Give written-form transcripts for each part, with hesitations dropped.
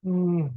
Hmm.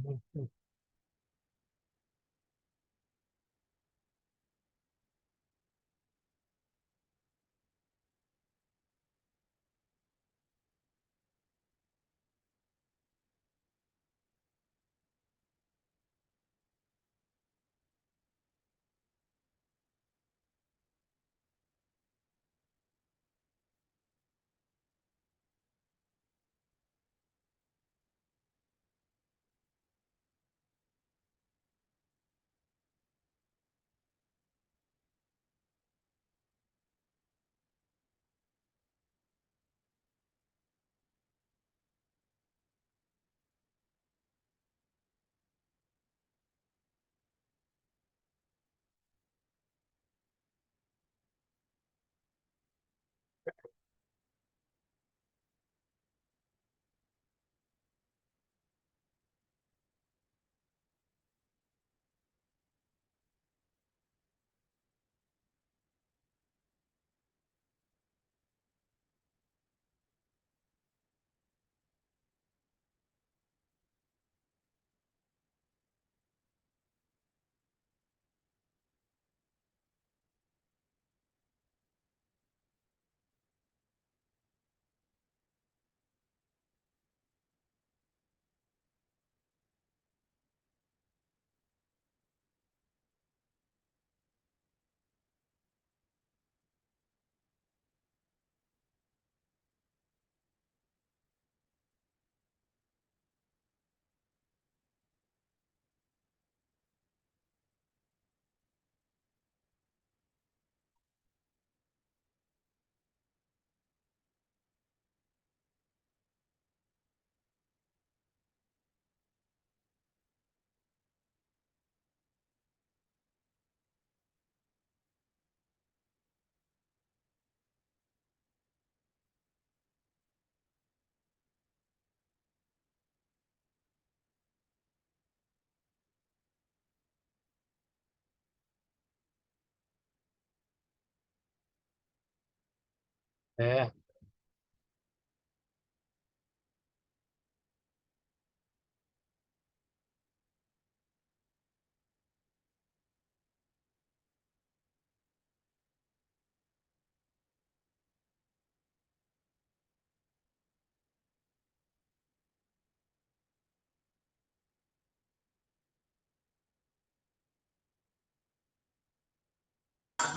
Eh,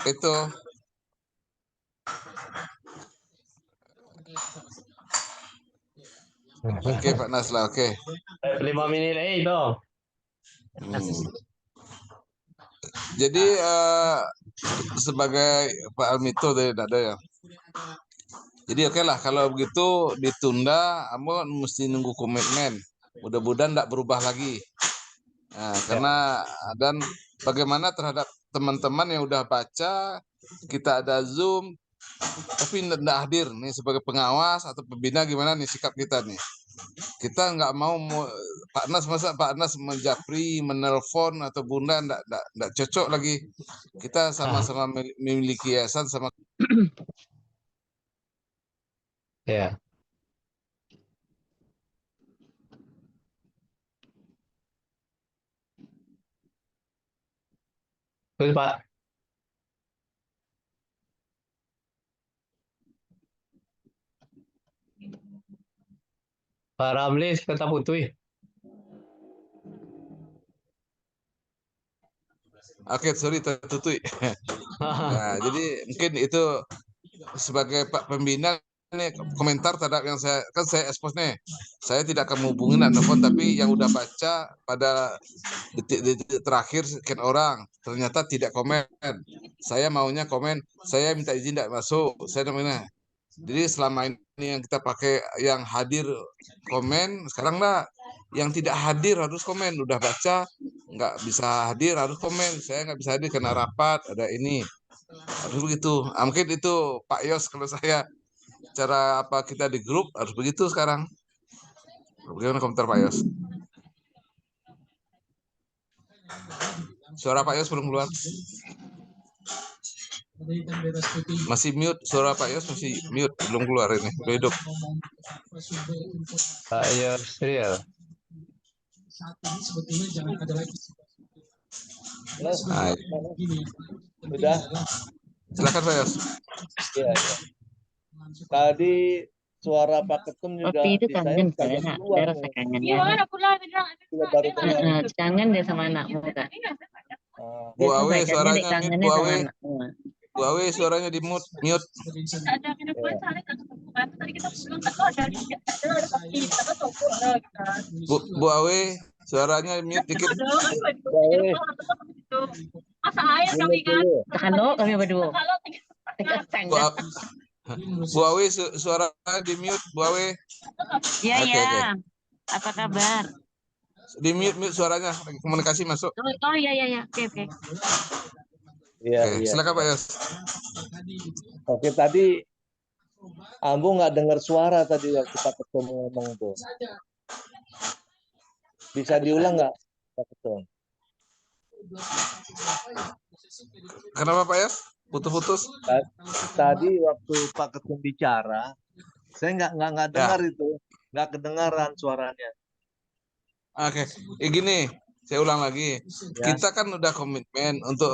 Itu. Oke, Pak Nasla. Oke. 5 menit itu. Hmm. Jadi sebagai Pak Almito dari ada ya. Jadi oke lah kalau begitu ditunda, kamu mesti nunggu komitmen. Mudah-mudahan tidak berubah lagi. Nah, Ya. karena dan bagaimana terhadap teman-teman yang udah baca, kita ada Zoom, tapi tidak hadir nih sebagai pengawas atau pembina, gimana nih sikap kita nih? Kita nggak mau Pak Nas, masa Pak Nas menjapri, menelpon atau Bunda, nggak cocok lagi. Kita Ah, sama-sama memiliki yayasan sama. ya. Terus Pak Ramli kata putih. Oke, sorry tertutui. Nah, jadi mungkin itu sebagai Pak Pembina nih komentar terhadap yang saya expose nih. Saya tidak akan menghubungi dan telepon, tapi yang udah baca pada detik-detik terakhir sekian orang ternyata tidak komen. Saya maunya komen, saya minta izin tidak masuk. Saya namanya. Jadi selama ini yang kita pakai yang hadir komen, sekarang lah yang tidak hadir harus komen. Udah baca nggak bisa hadir harus komen. Saya nggak bisa hadir karena rapat ada ini. Harus begitu. Mungkin itu Pak Yos kalau saya cara apa kita di grup harus begitu sekarang. Bagaimana komentar Pak Yos? Suara Pak Yos belum keluar. Masih mute, suara Pak Yos masih mute, belum keluar ini, udah hidup. Pak Yusril. Halo, Nah, udah? silakan Pak Yos. Iya, iya. Tadi suara Pak Ketum juga Waktu itu di saya kangen, kagak saya keluar rasa nih. kangen Iya, ya. Sudah baru keluar. Kangen deh sama anakmu kak. Ah, Bu Biasa Awe bacanya suaranya mute, dikangenin Bu sama Awe. anakmu. Bu Awe suaranya di mute. iya. Bu Awe suaranya mute dikit. Baik, Masa air mundur kami kan? dulu. Tekan lo kami berdua. Tekan Bu, tangga. Bu Awe suaranya di mute, Bu Awe. Iya Oke, ya. oke. Apa kabar? Di mute suaranya, komunikasi masuk. Oh iya iya iya. Oke oke. Iya, Oke, iya. silakan Pak Iya. Yos. Oke, tadi Ambu nggak dengar suara tadi waktu Pak Ketum ngomong tuh. Bisa diulang nggak, Pak Ketum? Kenapa Pak Yos? Putus-putus. Tadi waktu Pak Ketum bicara, saya nggak dengar itu, nggak kedengaran suaranya. Oke, gini, saya ulang lagi. Ya. Kita kan udah komitmen untuk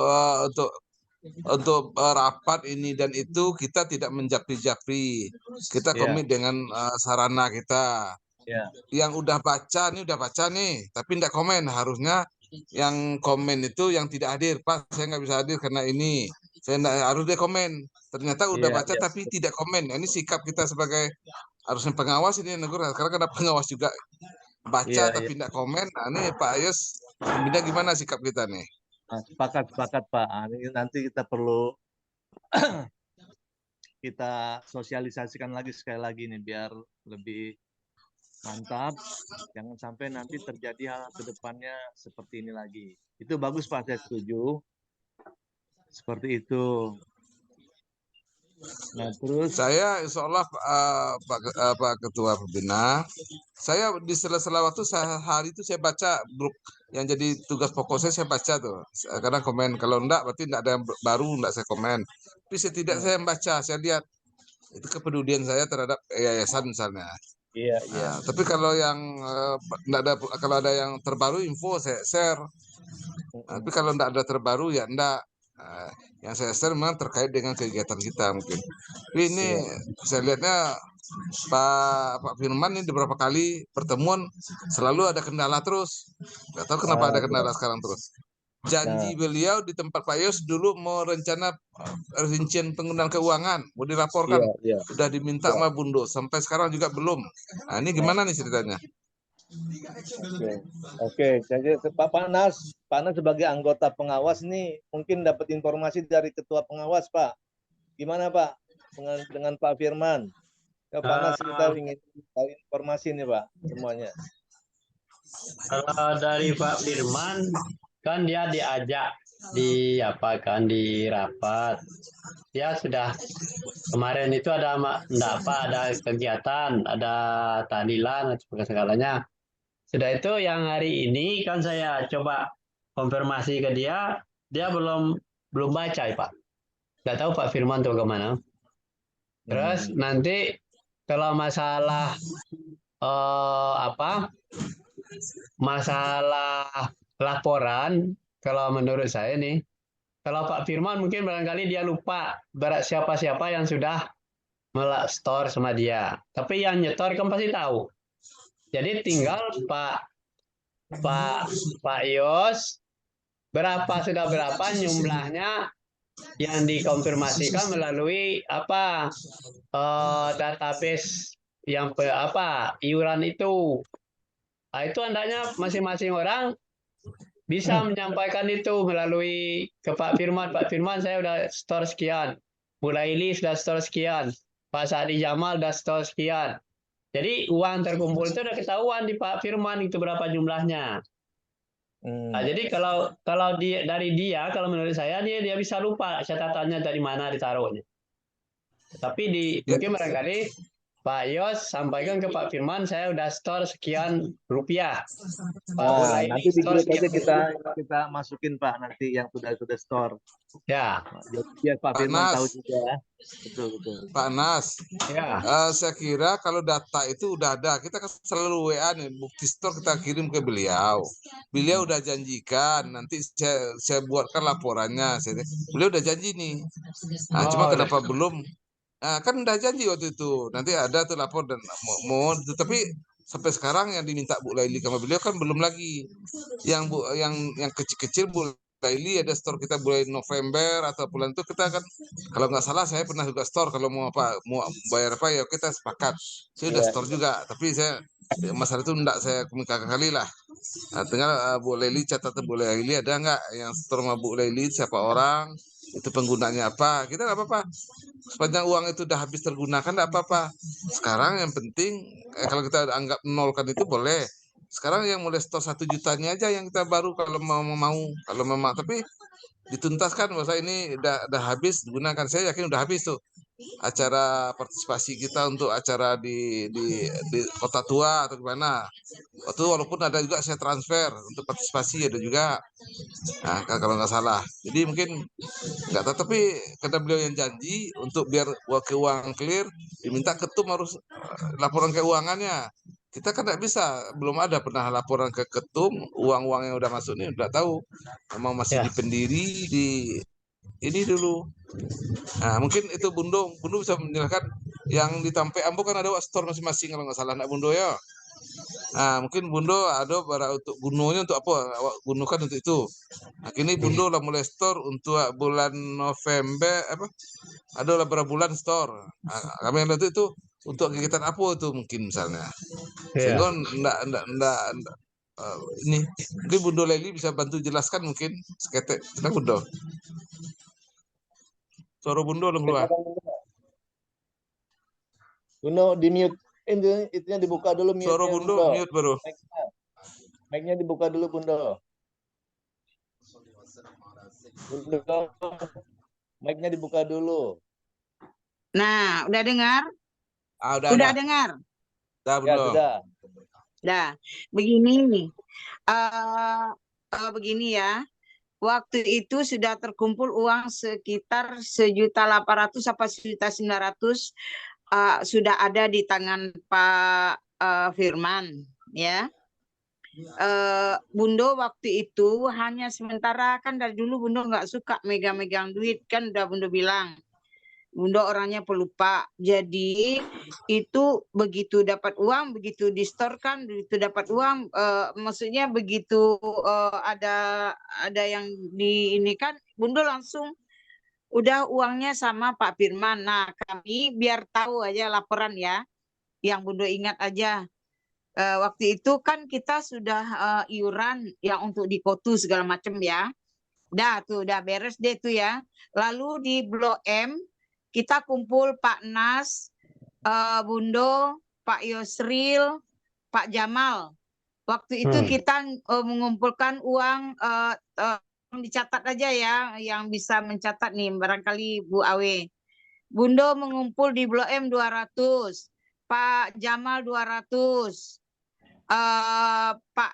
rapat ini dan itu kita tidak menjapri-japri. Kita Ya. komit dengan sarana kita. Ya. Yang udah baca nih, tapi tidak komen. Harusnya yang komen itu yang tidak hadir. Pak, saya nggak bisa hadir karena ini. Saya nggak harus dia komen. Ternyata udah Iya, baca iya. tapi tidak komen. Nah, ini sikap kita sebagai harusnya pengawas ini negara. Karena ada pengawas juga baca Iya, tapi tidak komen. Nah, ini Pak Ayus, beda gimana sikap kita nih? Nah, sepakat Pak. Ini nanti kita perlu kita sosialisasikan lagi sekali lagi nih biar lebih mantap. Jangan sampai nanti terjadi hal ke depannya seperti ini lagi. Itu bagus Pak, saya setuju. Seperti itu. Nah, terus Saya insya Allah Pak Ketua Pembina, saya di sela-sela waktu sehari itu saya baca grup yang jadi tugas pokok saya baca tuh. Kadang komen, kalau enggak berarti enggak ada yang baru, enggak saya komen. Tapi setidaknya saya baca, saya lihat itu kepedulian saya terhadap yayasan misalnya. iya. Nah, tapi kalau yang kalau ada yang terbaru info saya share. Tapi kalau enggak ada terbaru ya enggak. Yang saya share memang terkait dengan kegiatan kita mungkin. Tapi ini saya lihatnya Pak Firman ini beberapa kali pertemuan selalu ada kendala terus. Nggak tahu kenapa ada kendala sekarang terus. Janji beliau di tempat Pak Yos dulu mau rencana rincian penggunaan keuangan mau dilaporkan, Iya. sudah diminta sama Bundo sampai sekarang juga belum. Nah ini gimana nih ceritanya? Oke. Jadi Pak Panas sebagai anggota pengawas nih mungkin dapat informasi dari ketua pengawas Pak. Gimana Pak dengan Pak Firman? Ya, Panas kita ingin tahu informasi nih Pak semuanya. Kalau dari Pak Firman kan dia diajak di rapat. Dia sudah kemarin itu ada kegiatan, ada tahlilan segalanya. Sudah itu yang hari ini kan saya coba konfirmasi ke dia belum baca ya Pak. Nggak tahu Pak Firman tuh kemana. Terus nanti kalau masalah masalah laporan, kalau menurut saya nih, kalau Pak Firman mungkin barangkali dia lupa siapa-siapa yang sudah store sama dia. Tapi yang nyetor kan pasti tahu. Jadi tinggal Pak Yos sudah berapa jumlahnya yang dikonfirmasikan melalui database yang iuran itu. Nah, itu hendaknya masing-masing orang bisa menyampaikan itu melalui ke Pak Firman. Pak Firman, saya udah store sekian. Mulaili sudah store sekian. Pak Sadi Jamal sudah store sekian. Jadi uang terkumpul itu udah ketahuan di Pak Firman itu berapa jumlahnya. Nah, jadi kalau dari dia, kalau menurut saya dia bisa lupa catatannya dari mana ditaruhnya. Tapi mungkin barangkali Pak Yos sampaikan ke Pak Firman, saya udah store sekian rupiah. Pak Nah, Bulaili nanti di store grup aja sekian. kita masukin Pak nanti yang sudah store. Ya, Jadi biar Pak Pak Firman Nas, tahu juga. Betul. Pak Nas, ya. saya kira kalau data itu udah ada, kita kan selalu WA nih, bukti store kita kirim ke beliau. Beliau udah janjikan, nanti saya buatkan laporannya. Beliau udah janji nih. Nah, cuma Oh, kenapa belum? Nah, kan udah janji waktu itu. Nanti ada tuh lapor dan mau, tapi sampai sekarang yang diminta Bu Laili sama beliau kan belum lagi. Yang kecil-kecil Bu Laili ada store kita bulan November atau bulan itu kita kan, kalau nggak salah saya pernah juga store, kalau mau apa, mau bayar apa ya kita sepakat. Saya udah Iya. store juga, tapi masalah itu enggak saya komunikasi kali lah. Nah, tinggal Bu Laili catat, Bu Laili ada nggak yang store sama Bu Laili, siapa orang, itu penggunanya apa, kita nggak apa-apa. Sepanjang uang itu udah habis tergunakan nggak apa-apa. Sekarang yang penting kalau kita anggap nolkan itu boleh. Sekarang yang mulai store 1 jutanya aja yang kita baru kalau mau kalau memang, tapi dituntaskan masa ini udah habis digunakan. Saya yakin udah habis tuh acara partisipasi kita untuk acara di kota tua atau gimana. Itu walaupun ada juga saya transfer untuk partisipasi ada juga. Nah, kalau nggak salah. Jadi mungkin nggak tahu, tapi kata beliau yang janji untuk biar keuangan clear, diminta ketum harus laporan keuangannya. Kita kan nggak bisa, belum ada pernah laporan ke ketum, uang-uang yang udah masuk ini udah tahu. Memang masih ya. di pendiri, di ini dulu. Nah, mungkin itu Bundo bisa menjelaskan yang di Tampe Ambo kan ada store masing-masing kalau nggak salah, nak Bundo ya. Nah, mungkin Bundo ada untuk Gunonya untuk apa? Guno kan untuk itu. Nah, kini Bundo lah mulai store untuk bulan November apa? Ada lah berapa bulan store. Nah, kami yang itu untuk kegiatan apa itu mungkin misalnya. Ya. Sehingga enggak, ini mungkin Bundo Leli bisa bantu jelaskan mungkin seketek. Kenapa Bundo? Suara Bundo dong keluar. Bundo di mute. Itunya dibuka dulu mute-nya. Suara Bundo mute baru. Mic-nya dibuka dulu Bundo. Bundo, mic-nya dibuka dulu. Nah, udah dengar? Udah Udah dengar? Udah Ya Bundo. sudah. Nah, begini begini ya. Waktu itu sudah terkumpul uang sekitar 1.800.000 apa 1.900.000 sudah ada di tangan Pak Firman ya. Bundo waktu itu hanya sementara, kan dari dulu Bundo nggak suka megang-megang duit, kan udah Bundo bilang. Bundo orangnya pelupa, jadi itu begitu dapat uang, begitu distorkan, begitu dapat uang, maksudnya begitu ada yang di ini kan, Bundo langsung udah uangnya sama Pak Firman. Nah, kami biar tahu aja laporan ya, yang Bundo ingat aja. Waktu itu kan kita sudah iuran yang untuk di Kotu segala macam ya. Udah beres deh tuh ya. Lalu di Blok M kita kumpul Pak Nas, Bundo, Pak Yosril, Pak Jamal. Waktu itu kita mengumpulkan uang, dicatat aja ya, yang bisa mencatat nih, barangkali Bu Awe. Bundo mengumpul di Blok M 200, Pak Jamal 200, Pak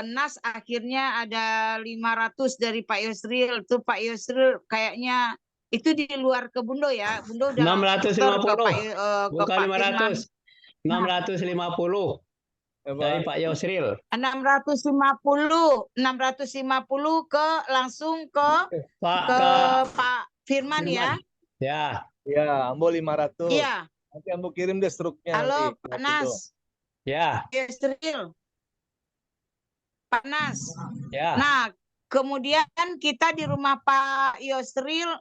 Nas akhirnya ada 500 dari Pak Yusril. Tuh Pak Yusril kayaknya itu di luar ke Bundo ya. Bundo udah 650, ke bukan Pak Firman. 500. 650 dari Pak Yosril. 650 ke langsung ke Pak Firman ya. Ya. Ya, Ambo 500. Iya. Nanti Ambo kirim deh struknya. Halo nanti. Pak Nas. Ya. Yusril. Pak Nas. Ya. Nah, kemudian kita di rumah Pak Yusril,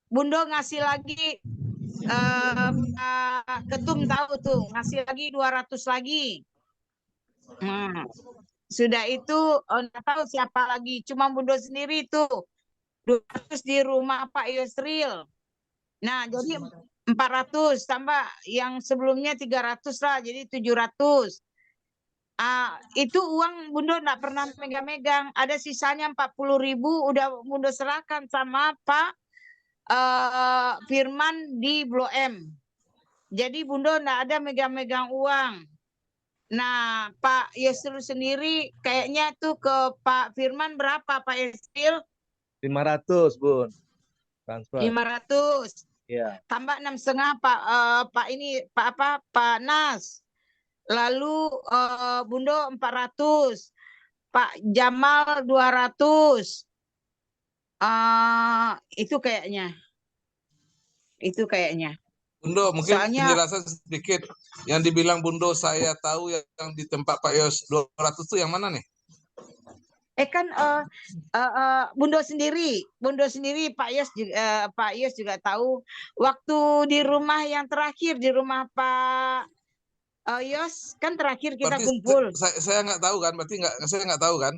Bundo ngasih lagi, Pak Ketum tahu tuh, ngasih lagi 200 lagi. Sudah itu nggak tahu siapa lagi, cuma Bundo sendiri tuh 200 di rumah Pak Yusril. Nah, jadi 400 tambah yang sebelumnya 300 lah, jadi 700. Itu uang Bundo nggak pernah megang-megang. Ada sisanya 40.000 udah Bundo serahkan sama Pak Firman di Blok M. Jadi Bundo enggak ada megang-megang uang. Nah, Pak Yusril sendiri kayaknya tuh ke Pak Firman berapa Pak Yusril? 500 Bun transfer. 500. Ya. Tambah 6,5 Pak ini Pak Nas. Lalu Bundo 400. Pak Jamal 200. Itu kayaknya. Bundo, mungkin Soalnya penjelasan sedikit. Yang dibilang Bundo saya tahu yang di tempat Pak Yos 200 itu yang mana nih? kan Bundo sendiri Pak Yos juga tahu waktu di rumah yang terakhir di rumah Pak Yos kan terakhir kita Berarti kumpul. saya nggak tahu kan? Berarti saya nggak tahu kan?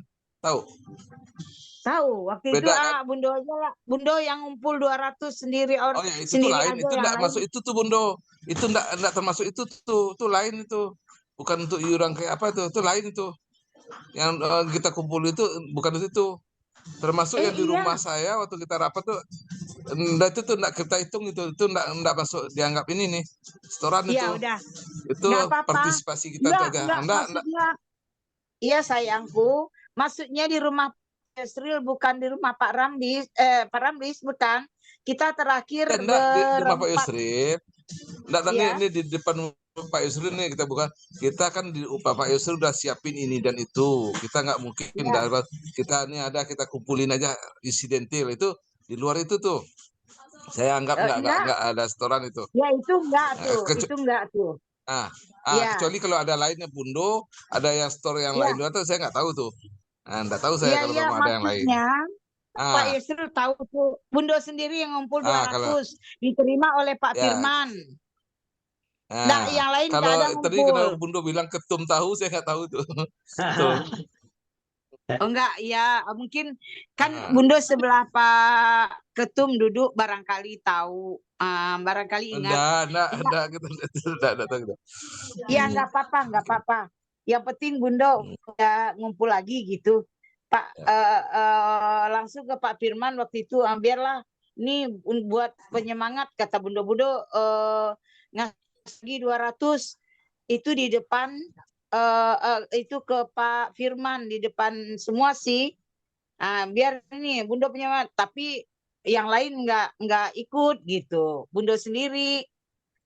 Tahu waktu itu Beda kan? Bundo yang ngumpul 200 sendiri Oh ya, itu tuh sendiri lain. aja Itu yang enggak lain. masuk itu tuh Bundo. Itu enggak termasuk itu tuh. Itu lain itu. Bukan untuk iuran kayak apa itu. Itu lain itu. Yang kita kumpul itu bukan itu. Termasuk yang di Iya. rumah saya waktu kita rapat tuh enggak itu tuh enggak kita hitung itu enggak masuk dianggap ini nih. Setoran Iya, itu. udah. Itu Nggak apa-apa. partisipasi kita tuh aja. Enggak. Maksudnya, iya sayangku, maksudnya di rumah Yusril bukan di rumah Pak Ramlis bukan. Kita terakhir Enggak di rumah Pak berempat. Yusril. Enggak, Iya. ini di depan Pak Yusril nih kita bukan. Kita kan di Pak Yusril udah siapin ini dan itu. Kita nggak mungkin Iya. kita ini ada kita kumpulin aja insidentil itu di luar itu tuh. Saya anggap nggak ada setoran itu. Ya itu enggak tuh. Iya. Kecuali kalau ada lainnya Bundo, ada yang store yang lain tuh saya nggak tahu tuh. Nggak tahu saya kalau memang ada yang lain. Pak Yusril tahu tuh. Bundo sendiri yang ngumpul 200 diterima oleh Pak Firman. Nah, yang lain kalau ada tadi ngumpul. kalau Bundo bilang ketum tahu, saya nggak tahu tuh. Enggak, ya mungkin kan Bundo sebelah Pak Ketum duduk barangkali tahu, barangkali ingat. Enggak, gitu. Ya nggak apa-apa. Yang penting Bundo udah ngumpul lagi gitu. Pak langsung ke Pak Firman waktu itu, biarlah ini buat penyemangat kata Bundo ngasih 200 itu di depan. Itu ke Pak Firman di depan semua sih, biar ini Bundo punya, tapi yang lain nggak ikut gitu. Bundo sendiri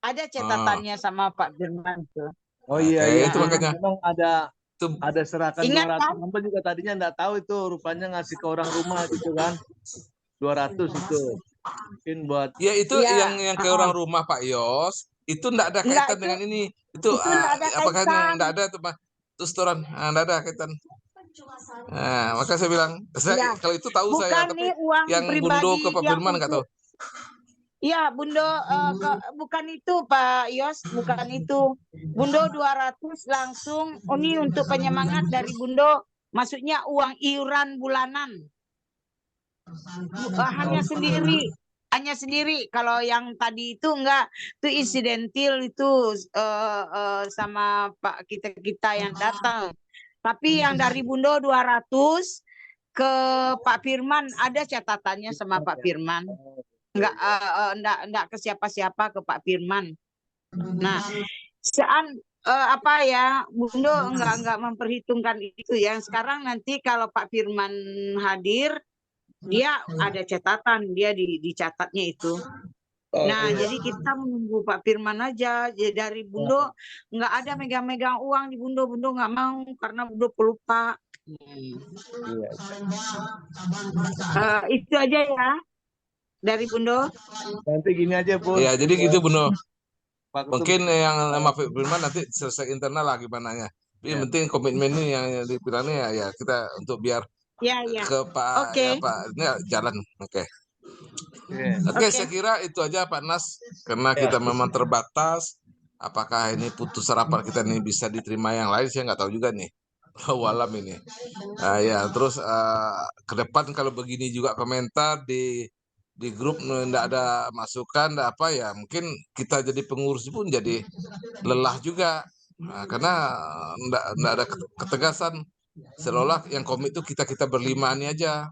ada catatannya sama Pak Firman tuh. Oh iya. Itu makanya memang ada serahkan Ingat 200. kan? Hamba juga tadinya nggak tahu itu, rupanya ngasih ke orang rumah gitu kan. 200 itu. Mungkin buat itu yang ke orang rumah Pak Yos. Itu enggak ada kaitan dengan ini. Itu apakah enggak ada tuh Pak? Itu setoran, enggak ada kaitan. Nah, maka saya bilang, kalau itu tahu bukan saya, tapi uang yang Bundo ke Pak Firman enggak tahu. Iya, Bundo bukan itu Pak Yos, bukan itu. Bundo 200 langsung ini untuk penyemangat dari Bundo, maksudnya uang iuran bulanan. Hanya sendiri. Kalau yang tadi itu enggak, itu insidentil itu sama Pak kita yang datang. Tapi yang dari Bundo 200 ke Pak Firman ada catatannya sama Pak Firman. Enggak ke siapa-siapa, ke Pak Firman. Nah, Bundo enggak memperhitungkan itu. Yang sekarang nanti kalau Pak Firman hadir, dia ada catatan, dia dicatatnya itu. Nah, jadi kita menunggu Pak Firman aja. Jadi dari Bundo nggak ada megang-megang uang di Bundo nggak mau karena Bundo pelupa. Itu aja ya dari Bundo. Nanti gini aja Bu. Ya, jadi gitu Bundo. Mungkin yang sama Pak Firman nanti selesai internal lah gimana ya. Yang penting komitmen ini yang dipilihnya ya kita untuk biar ke Pak ini jalan. Oke, saya kira itu aja Pak Nas, karena kita memang terbatas. Apakah ini putus rapat kita ini bisa diterima yang lain, saya nggak tahu juga nih. Walam ini. Terus ke depan kalau begini juga komentar di grup nggak ada masukan, nggak apa ya, mungkin kita jadi pengurus pun jadi lelah juga. Karena nggak ada ketegasan. Seolah yang komit itu kita berlima ini aja,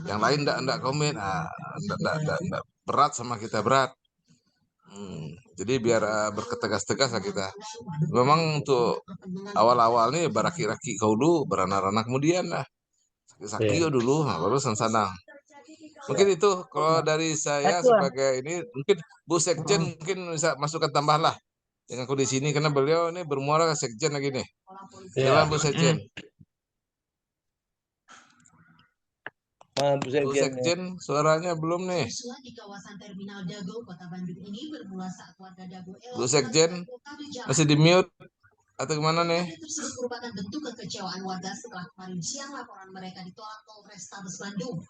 yang lain enggak komit, enggak berat sama kita berat. Jadi biar berketegas-tegas lah kita. Memang untuk awal-awal nih baraki-raki kau dulu, beranak-anak kemudian lah. Sakio dulu, baru sansanang. Mungkin itu kalau dari saya Betul. sebagai ini, mungkin Bu Sekjen mungkin bisa masukkan tambah lah dengan kondisi ini karena beliau ini bermuara Sekjen lagi nih. Silakan Bu Sekjen. Bu Bu Sekjen. Sekjen suaranya belum nih. Bu Sekjen masih di mute atau gimana nih?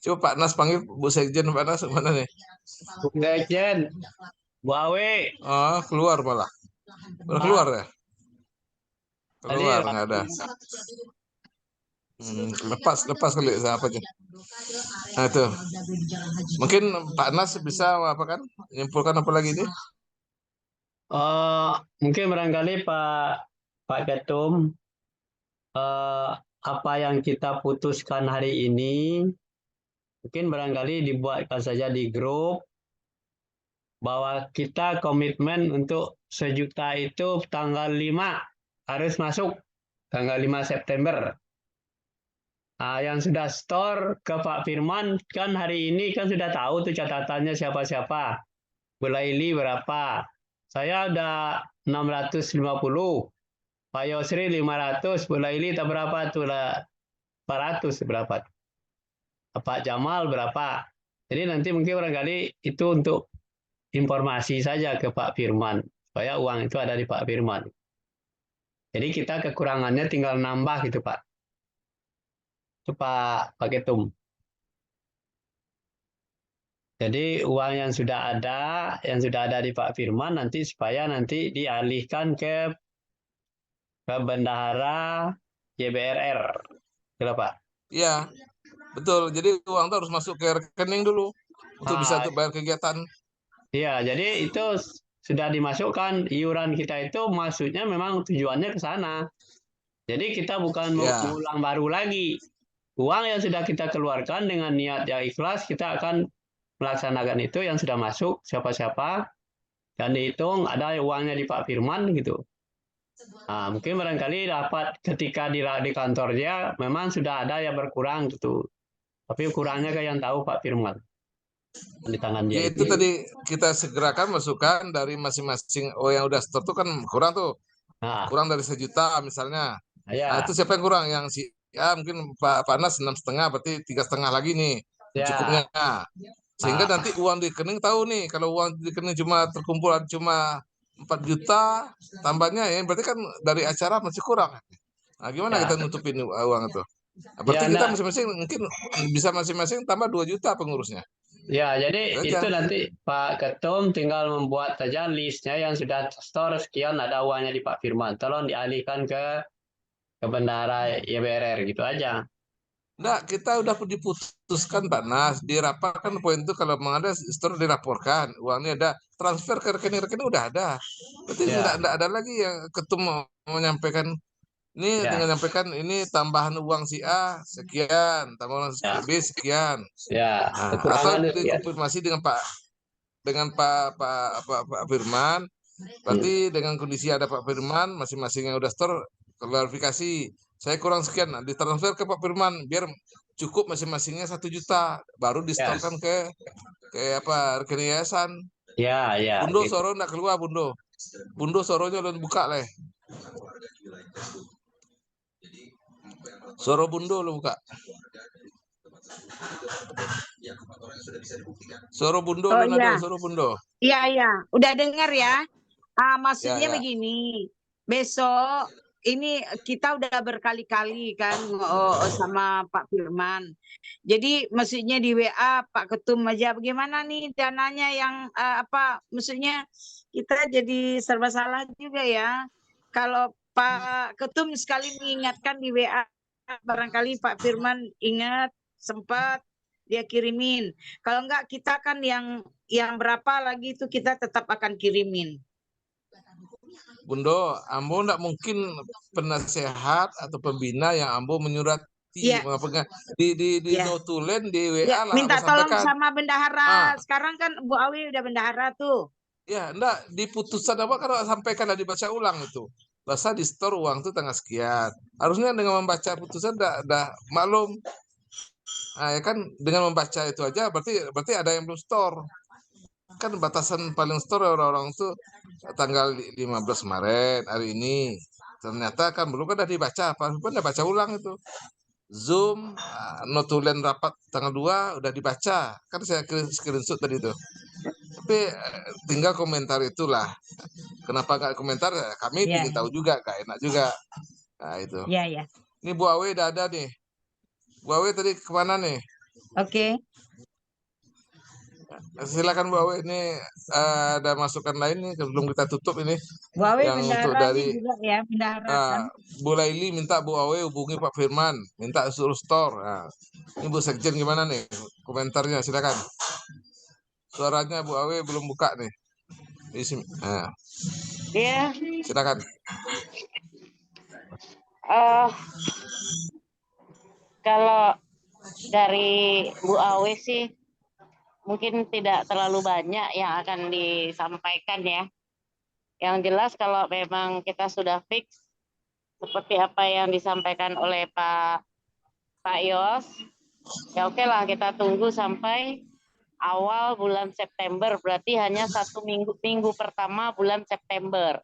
Coba Pak Nas panggil Bu Sekjen, Pak Nas mana nih? Bu Sekjen, Bu Awe. Oh, keluar malah. Udah keluar ya? Keluar nggak ada. Lepas kali siapa aja. Nah itu. Mungkin Pak Nas bisa apa kan? Menyimpulkan apa lagi nih? Mungkin barangkali Pak Ketum, apa yang kita putuskan hari ini mungkin barangkali dibuatkan saja di grup bahwa kita komitmen untuk 1 juta itu tanggal 5 harus masuk, tanggal 5 September. Nah, yang sudah store ke Pak Firman kan hari ini kan sudah tahu tuh catatannya siapa-siapa. Bu Laili berapa? Saya ada 650. Pak Yosri 500, Bu Laili tak berapa tuh lah, 400 berapa? Pak Jamal berapa? Jadi nanti mungkin barangkali itu untuk informasi saja ke Pak Firman supaya uang itu ada di Pak Firman. Jadi kita kekurangannya tinggal nambah gitu Pak. Itu Pak Ketum. Jadi uang yang sudah ada di Pak Firman nanti supaya nanti dialihkan ke bendahara YBRR. Gitu, Pak. Iya, betul. Jadi uang itu harus masuk ke rekening dulu untuk bisa bayar kegiatan. Iya, jadi itu sudah dimasukkan iuran kita itu maksudnya memang tujuannya ke sana. Jadi kita bukan mengulang baru lagi. Uang yang sudah kita keluarkan dengan niat yang ikhlas, kita akan melaksanakan itu yang sudah masuk siapa-siapa dan dihitung ada uangnya di Pak Firman gitu. Nah, mungkin barangkali dapat ketika di kantornya memang sudah ada yang berkurang gitu. Tapi kurangnya kayak yang tahu Pak Firman di tangan dia. Ya, itu tadi kita segerakan masukkan dari masing-masing yang udah store tuh kan kurang tuh. Kurang dari 1 juta misalnya. Nah, itu siapa yang kurang? Yang si mungkin Pak Panas 6,5 berarti 3,5 lagi nih cukupnya. Sehingga nanti uang di rekening tahu nih kalau uang di rekening cuma terkumpul cuma 4 juta tambahnya ya berarti kan dari acara masih kurang. Nah, gimana kita nutupin uang itu? Berarti kita masing-masing mungkin bisa masing-masing tambah 2 juta pengurusnya. Ya, jadi itu nanti Pak Ketum tinggal membuat saja listnya yang sudah store sekian ada uangnya di Pak Firman. Tolong dialihkan ke bendahara YBRR gitu aja. Enggak, kita udah diputuskan Pak Nas, dirapatkan poin itu kalau memang ada store dilaporkan, uangnya ada transfer ke rekening-rekening udah ada. Berarti enggak ada lagi yang Ketum menyampaikan ini dengan menyampaikan ini tambahan uang si A sekian, tambahan si B sekian. Nah, atau dikonfirmasi dengan Pak Firman. Berarti dengan kondisi ada Pak Firman, masing-masing yang udah store klarifikasi. Saya kurang sekian, nah, ditransfer ke Pak Firman biar cukup masing-masingnya 1 juta, baru distorkan ke rekening yayasan. Ya. Bundo Soro enggak keluar Bundo. Bundo Soronya udah buka leh. Soro Bundo lo buka. Soro Bundo Soro Bundo. Iya. Udah dengar ya. Maksudnya begini. Besok ini kita udah berkali-kali kan sama Pak Firman. Jadi maksudnya di WA Pak Ketum aja bagaimana nih dananya yang maksudnya kita jadi serba salah juga ya. Kalau Pak Ketum sekali mengingatkan di WA barangkali Pak Firman ingat sempat dia kirimin. Kalau enggak kita kan yang berapa lagi itu kita tetap akan kirimin. Bundo, Ambo enggak mungkin penasehat atau pembina yang Ambo menyurati di notulen di WA lah. Minta tolong sama bendahara. Sekarang kan Bu Awi udah bendahara tuh. Ya, enggak di putusan apa kalau sampaikan dan dibaca ulang itu. Bahasa di store uang itu tanggal sekian. Harusnya dengan membaca putusan udah maklum. Nah, ya kan dengan membaca itu aja berarti ada yang belum store. Kan batasan paling store orang-orang itu tanggal 15 Maret hari ini. Ternyata kan belum kan udah dibaca, apa udah baca ulang itu. Zoom notulen rapat tanggal 2 udah dibaca. Kan saya screenshot tadi itu. Tapi tinggal komentar itulah. Kenapa nggak komentar? Kami Ya, ingin tahu juga, gak enak juga. Nah itu. ya, ya. Ini Bu Awe udah ada nih. Bu Awe tadi kemana nih? Oke. Silakan Bu Awe, ini ada masukan lain nih sebelum kita tutup ini. Bu Awe Yang untuk bendahara dari juga ya, bendahara kan. Bu Laili minta Bu Awe hubungi Pak Firman, minta suruh store. Nah, ini Bu Sekjen gimana nih komentarnya? Silakan. Suaranya Bu Awe belum buka nih. Nah, Ya, silakan. kalau dari Bu Awe sih mungkin tidak terlalu banyak yang akan disampaikan ya. Yang jelas kalau memang kita sudah fix seperti apa yang disampaikan oleh Pak Yos, ya oke lah kita tunggu sampai awal bulan September, berarti hanya minggu pertama bulan September.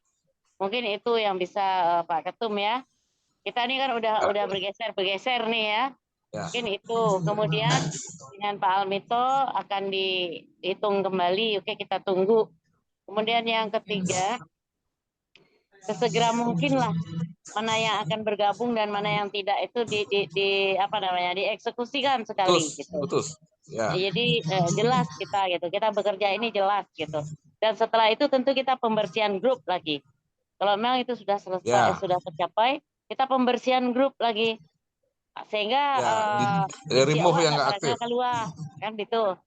Mungkin itu yang bisa Pak Ketum ya. Kita ini kan udah bergeser nih ya. Ya. Mungkin itu. Kemudian dengan Pak Almito akan dihitung kembali. Oke, kita tunggu. Kemudian yang ketiga, sesegera mungkin lah mana yang akan bergabung dan mana yang tidak itu dieksekusikan sekali gitu. Putus. Ya. Jadi jelas kita bekerja ini jelas gitu. Dan setelah itu tentu kita pembersihan grup lagi. Kalau memang itu sudah selesai, sudah tercapai, kita pembersihan grup lagi. Sehingga remove yang nggak aktif keluar kan gitu.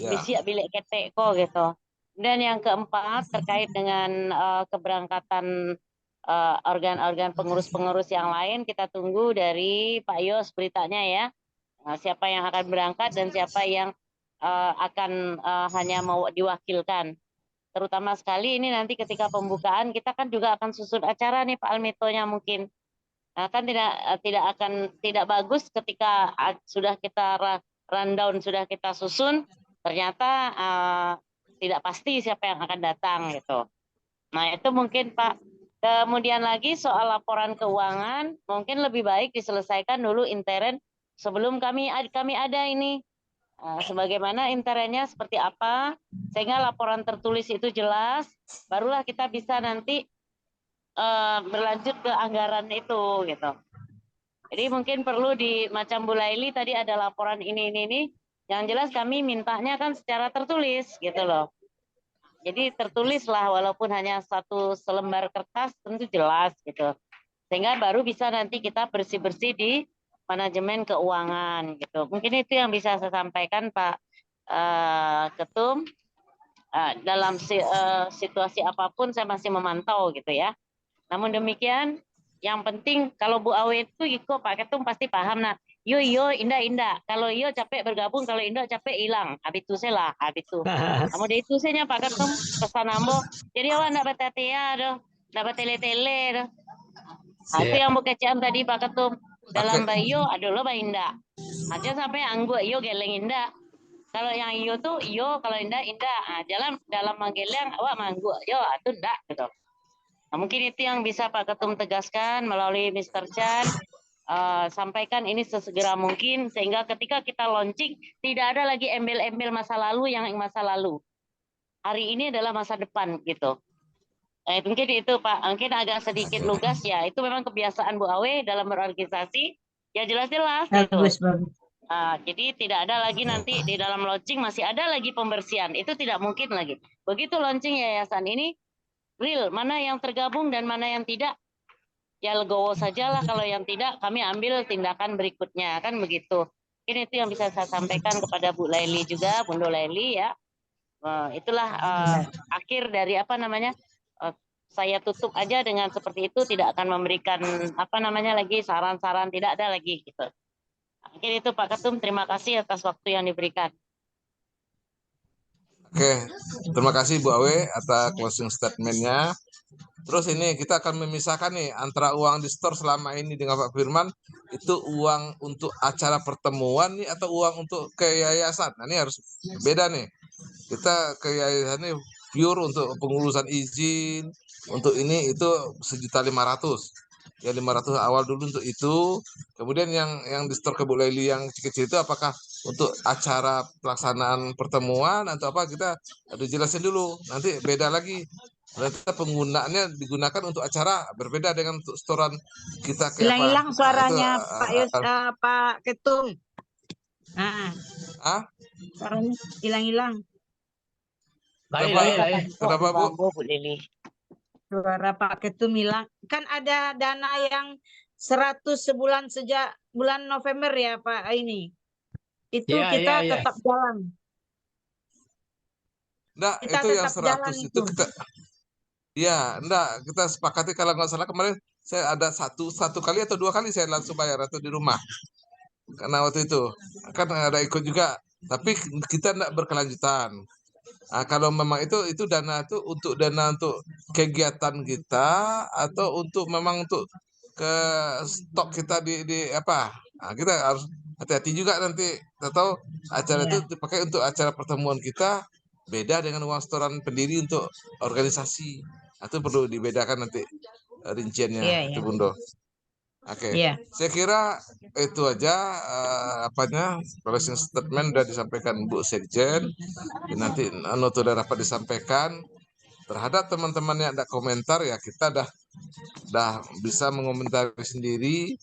Ya. Bisiak bilik ketek kok gitu. Dan yang keempat terkait dengan keberangkatan organ-organ pengurus-pengurus yang lain, kita tunggu dari Pak Yos beritanya ya. Siapa yang akan berangkat dan siapa yang akan hanya mau diwakilkan. Terutama sekali ini nanti ketika pembukaan kita kan juga akan susun acara nih Pak Almitonya mungkin. Nah, kan tidak bagus ketika sudah kita rundown, sudah kita susun, ternyata tidak pasti siapa yang akan datang gitu. Nah itu mungkin Pak. Kemudian lagi soal laporan keuangan, mungkin lebih baik diselesaikan dulu intern sebelum kami ada ini. Sebagaimana internnya seperti apa, sehingga laporan tertulis itu jelas, barulah kita bisa nanti berlanjut ke anggaran itu gitu. Jadi mungkin perlu macam Bu Laili tadi ada laporan ini. Yang jelas kami mintanya kan secara tertulis gitu loh. Jadi tertulislah walaupun hanya satu selembar kertas tentu jelas gitu. Sehingga baru bisa nanti kita bersih-bersih di manajemen keuangan gitu. Mungkin itu yang bisa saya sampaikan Pak Ketum. Dalam situasi apapun saya masih memantau gitu ya. Namun demikian, yang penting kalau Bu Awe itu Iko Pak Ketum pasti paham nah. Yo indah. Kalau yo capek bergabung, kalau indah capek hilang. Habis itu saya lah, habis itu. Kamu dari itu saya Pak Ketum pesan ambo. Jadi awak nak batatia doh, nak tele doh. Itu yang bukecian tadi Pak Ketum. Dalam bayo adalah indah. Aja sampai anggu yo geleng indah. Kalau yang iyo tuh iyo, kalau indah. Dalam manggeleng awak manggu yo itu enggak gitu. Nah, mungkin itu yang bisa Pak Ketum tegaskan melalui Mr. Chan. Sampaikan ini sesegera mungkin sehingga ketika kita launching tidak ada lagi embel-embel masa lalu yang masa lalu. Hari ini adalah masa depan gitu. Mungkin itu Pak, mungkin agak sedikit lugas ya. Itu memang kebiasaan Bu Awe dalam berorganisasi. Ya jelas-jelas gitu. Jadi tidak ada lagi nanti di dalam launching masih ada lagi pembersihan. Itu tidak mungkin lagi. Begitu launching yayasan ini, real mana yang tergabung dan mana yang tidak. Ya legowo sajalah, kalau yang tidak kami ambil tindakan berikutnya kan begitu. Ini itu yang bisa saya sampaikan kepada Bu Laili juga, Bunda Laili ya. Itulah akhir dari saya tutup aja dengan seperti itu, tidak akan memberikan lagi saran-saran, tidak ada lagi gitu. Mungkin itu Pak Ketum, terima kasih atas waktu yang diberikan. Oke, terima kasih Bu Awe atas closing statement-nya. Terus ini kita akan memisahkan nih antara uang di store selama ini dengan Pak Firman itu uang untuk acara pertemuan nih atau uang untuk ke yayasan. Nah, ini harus beda nih. Kita ke yayasan ini pure untuk pengurusan izin, untuk ini itu 1.500.000. Ya 500 awal dulu untuk itu. Kemudian yang di store ke Bu Leli yang kecil-kecil itu apakah untuk acara pelaksanaan pertemuan atau apa, kita harus jelasin dulu. Nanti beda lagi. Ternyata penggunaannya digunakan untuk acara, berbeda dengan untuk setoran kita ke apa. Hilang-hilang Nah, itu suaranya Pak Ketum. Suaranya hilang-hilang. Kenapa Bu? Bu Lili. Suara Pak Ketum hilang. Kan ada dana yang 100 sebulan sejak bulan November ya Pak ini. Itu Iya, kita iya. tetap jalan. Enggak, Kita itu yang tetap jalan 100 itu kita, ya enggak, kita sepakati kalau nggak salah kemarin saya ada satu kali atau 2 kali saya langsung bayar atau di rumah. Karena waktu itu kan ada ikut juga, tapi kita enggak berkelanjutan. Nah, kalau memang itu dana itu untuk kegiatan kita atau untuk memang untuk ke stok kita di apa? Nah, kita harus hati-hati juga nanti. Kita tahu acara itu dipakai untuk acara pertemuan kita, beda dengan uang setoran pendiri untuk organisasi. Itu perlu dibedakan nanti rinciannya itu Bundo. Oke, saya kira itu aja closing statement sudah disampaikan Bu Sekjen. Nanti notu sudah dapat disampaikan terhadap teman-teman yang ada komentar, ya kita dah bisa mengomentari sendiri,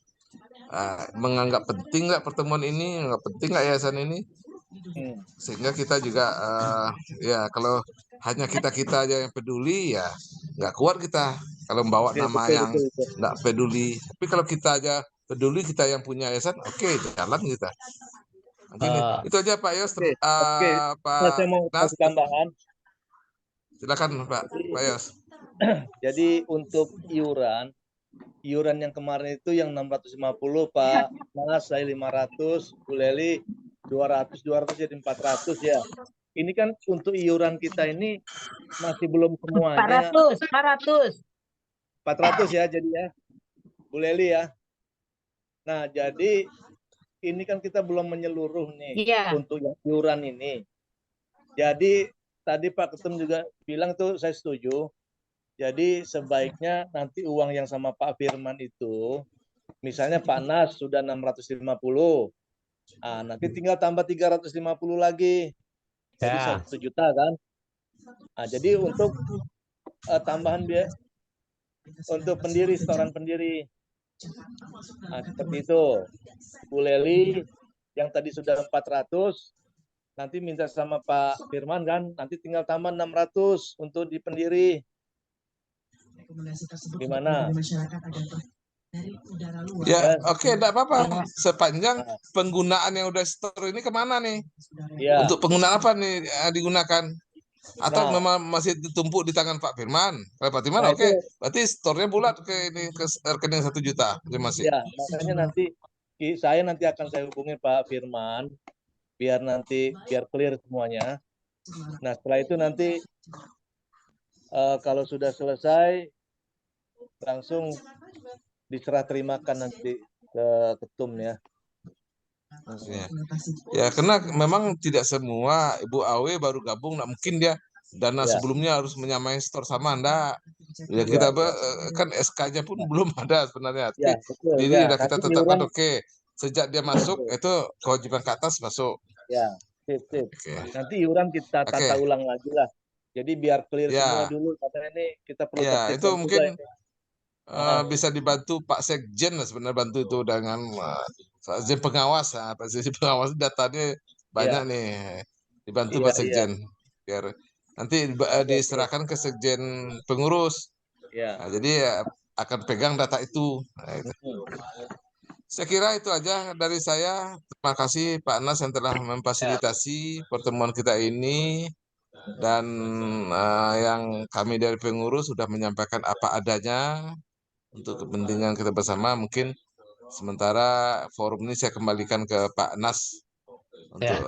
menganggap penting nggak pertemuan ini, nggak penting nggak yayasan ini, sehingga kita juga ya kalau hanya kita aja yang peduli, ya nggak kuat kita kalau membawa nama yang nggak peduli. Tapi kalau kita aja peduli, kita yang punya yayasan, oke, jalan kita. Itu aja Pak Yos. Pak Saya mau Nas, kasih tambahan. silakan Pak Yos. Jadi untuk iuran yang kemarin itu yang 650 Pak Nas, saya 500, Bu Leli 200 jadi 400 ya. Ini kan untuk iuran kita ini masih belum semuanya. 400 ya jadi ya, Bu Leli ya. Nah, jadi ini kan kita belum menyeluruh nih untuk yang iuran ini. Jadi tadi Pak Ketum juga bilang tuh, saya setuju. Jadi sebaiknya nanti uang yang sama Pak Firman itu, misalnya Pak Nas sudah 650, nanti tinggal tambah 350 lagi, jadi 1 juta kan. Jadi untuk tambahan biaya untuk pendiri, setoran pendiri. Seperti itu. Bu Leli yang tadi sudah 400, nanti minta sama Pak Firman kan, nanti tinggal tambah 600 untuk di pendiri. Gimana? Ya, oke, enggak apa-apa. Sepanjang penggunaan yang udah store ini kemana nih? Ya. Untuk penggunaan apa nih digunakan? Atau memang masih ditumpuk di tangan Pak Firman? Kalau Pak Firman, oke, berarti store-nya bulat ke rekening 1 juta. Masih. Ya, makanya nanti akan saya hubungi Pak Firman biar clear semuanya. Nah, setelah itu nanti kalau sudah selesai langsung diserah terimakan nanti ke ketum ya. Ya, karena memang tidak semua Ibu Awe baru gabung, nggak mungkin dia dana sebelumnya harus menyamai store sama Anda. Ya, kita kan SK-nya pun belum ada sebenarnya. Ya, betul, jadi udah kita tetapkan oke. Sejak dia masuk itu kewajiban ke atas masuk. Ya, sip. Nanti iuran kita tata ulang lagi lah. Jadi biar clear semua dulu, karena ini kita perlu tertibkan itu mungkin bisa ini. dibantu Pak Sekjen lah sebenarnya, bantu itu dengan Sekjen pengawas. Pak Sekjen pengawas datanya banyak nih, dibantu Pak Sekjen biar nanti diserahkan ke Sekjen pengurus. Nah, jadi akan pegang data itu. Nah, itu. Saya kira itu aja dari saya. Terima kasih Pak Nas yang telah memfasilitasi pertemuan kita ini, dan yang kami dari pengurus sudah menyampaikan apa adanya untuk kepentingan kita bersama. Mungkin sementara forum ini saya kembalikan ke Pak Nas untuk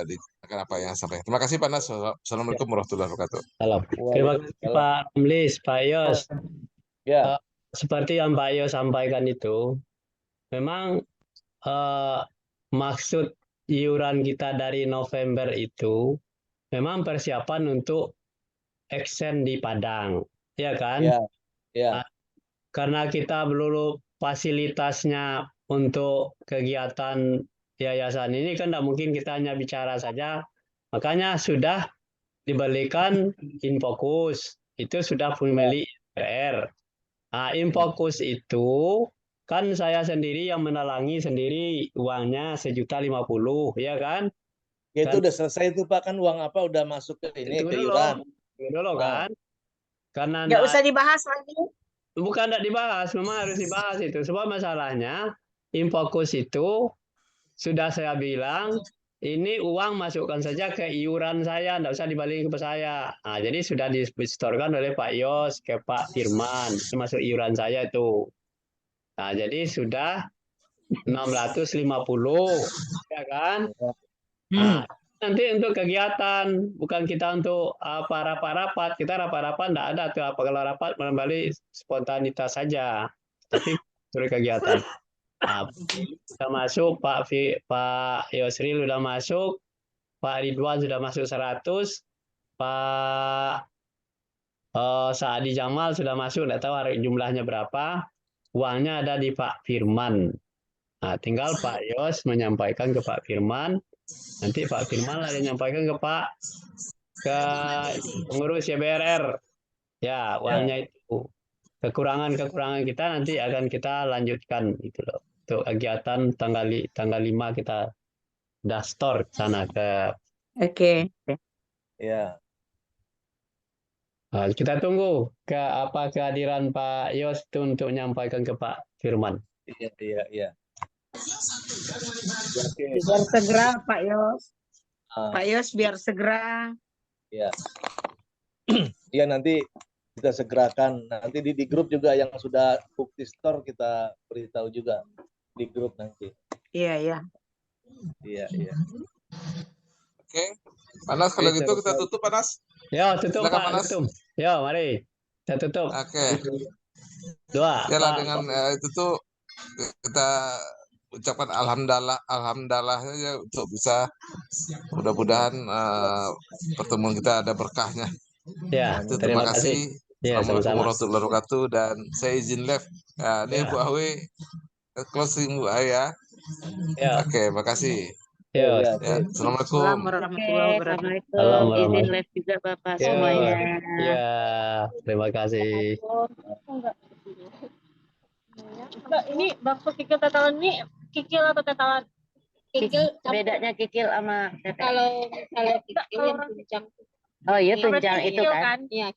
dikatakan apa yang sampai. Terima kasih Pak Nas. Assalamualaikum warahmatullahi wabarakatuh. Salam. Terima kasih Pak Ramlis, Pak Yos. Ya, Seperti yang Pak Yos sampaikan itu, memang maksud iuran kita dari November itu memang persiapan untuk action di Padang, ya kan? ya, ya. Karena kita belum fasilitasnya untuk kegiatan yayasan ini kan tidak mungkin kita hanya bicara saja, makanya sudah diberikan Infokus, itu sudah milik DPR. Nah, Infokus itu kan saya sendiri yang menalangi sendiri uangnya 1.050.000, ya kan? Ya itu udah selesai itu Pak, kan uang apa udah masuk ke ini, ke iuran. Tunggu dulu kan? Karena Nggak usah dibahas lagi. bukan tidak dibahas, memang harus dibahas itu. Sebab masalahnya Infokus itu sudah saya bilang ini uang masukkan saja ke iuran saya, tidak usah dibalikin ke saya. Nah, jadi sudah disetorkan oleh Pak Yos ke Pak Firman, itu masuk iuran saya itu. Nah, jadi sudah 650, ya kan? Nah, nanti untuk kegiatan, bukan kita untuk apa rapat-rapat. Kita rapat-rapat tidak ada tuh, apa kalau rapat kembali spontanitas saja. Tapi untuk kegiatan. Nah, sudah masuk Pak Yosril sudah masuk, Pak Ridwan sudah masuk 100, Pak Saadi Jamal sudah masuk, tidak tahu jumlahnya berapa. Uangnya ada di Pak Firman. Nah, tinggal Pak Yos menyampaikan ke Pak Firman. Nanti Pak Firman lah yang menyampaikan ke pengurus YBRR. Ya, uangnya itu. Kekurangan-kekurangan kita nanti akan kita lanjutkan gitu loh. Untuk kegiatan tanggal 5 kita udah store ke sana ke. Oke. Ya. Nah, kita tunggu kehadiran Pak Yos itu untuk menyampaikan ke Pak Firman. Iya. Biar segera Pak Yos. Pak Yos biar segera. Iya. Iya, nanti kita segerakan. Nanti di grup juga yang sudah bukti store kita beritahu juga di grup nanti. Iya. Iya. Oke. Panas kalau gitu kita tutup Panas. Ya, tutup Silakan, Pak, Panas. tutup. Ya, mari. Kita tutup. Oke. Doa. Yalah dengan itu tuh kita ucapkan alhamdulillah saja untuk bisa mudah-mudahan pertemuan kita ada berkahnya. Ya, Terima kasih. Ya, Assalamualaikum sama-sama. warahmatullahi wabarakatuh dan saya izin live. Ya, ini Bu Awe closing Bu Awe ya. Ya. Oke, makasih. Ya. Assalamualaikum. Assalamualaikum. Izin live juga Bapak semuanya. Ya, terima kasih. Mbak, ini bakso kikil tetelan ini kikil atau tetelan? Kikil. Bedanya kikil sama tetelan. Kalau kikil yang tunjang. Oh iya tunjang itu kan. Iya,